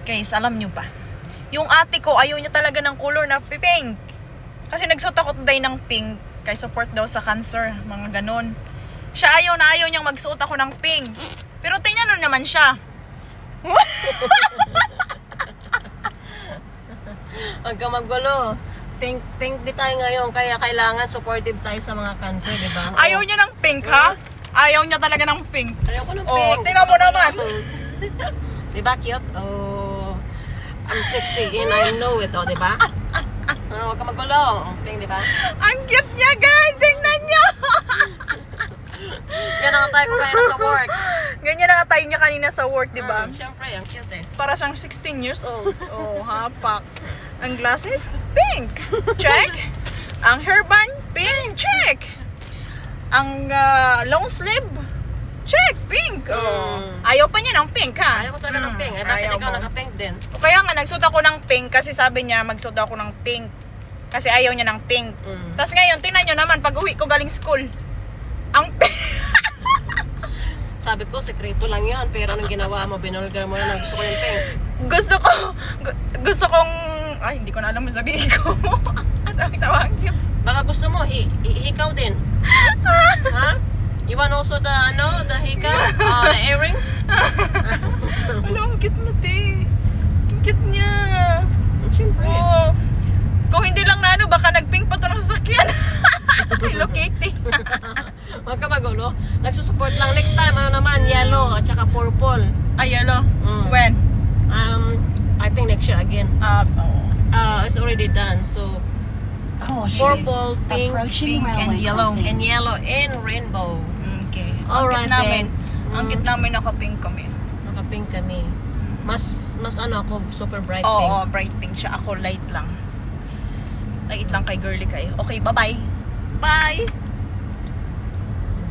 Guys, alam nyo ba? Yung ate ko, ayaw niya talaga ng color na pink. Kasi nagsuot ako today ng pink. Kay support daw sa cancer, mga ganon. Siya ayaw niyang magsuot ako ng pink. Pero tingnan nyo naman siya. Huwag ka magulo. Pink di tayo ngayon, kaya kailangan supportive tayo sa mga cancer, di ba? Ayaw niya ng pink, ha? Ayaw niya talaga ng pink. Ayaw ko ng Oh, pink. tingnan mo naman. Di ba cute? Oh, I'm sexy and I know it, oh, di ba? Huwag ka magulo. Pink, di ba? Ang cute niya, guys! Tingnan niyo! Yan ang tayo ko kanina sa work. Ganyan na tayo niya kanina sa work, di ba? Siyempre, ang cute eh. Para siyang 16 years old. Oh, hapak. Ang glasses, pink. Check. Ang hairband, pink. Check. Ang long sleeve, check. Pink. Oh. Ayaw pa niya ng pink, ha? Ayaw ko talaga ng pink. Eh, bakit Ayaw ikaw mo. naka-pink din? Kaya nga, nagsuot ako ng pink kasi sabi niya, magsuot ako ng pink. Kasi ayaw niya ng pink. Tapos ngayon, tingnan nyo naman, pag uwi ko galing school, ang pink. Sabi ko, sekreto lang yan. Pero anong ginawa mo? Binulgar mo na gusto ko yung pink. gusto kong, ay, hindi ko na alam mo sabihin ko. Ang tawag yun. Baka gusto mo, hikaw din. Ha? You want also the hikaw? The earrings? Alam, ang cute na, te. Ang cute niya. Siyempre. Oo. Kung hindi lang na baka nag-pink pa to ng sasakyan. Hello, Kitty. Huwag ka magulo. Nagsusupport lang. Next time, naman, yellow at saka purple. Ay, hello. When? I think next year again. It's already done. So, Caution. purple, pink, Approaching pink, and railway yellow. crossing. and yellow, and rainbow. Okay. Alright then. Ang cute namin naka-pink kami. Naka-pink kami. Mas ako, super bright Oo, pink. bright pink siya. Ako light lang. Light lang kay girly kayo. Okay, bye-bye. Bye!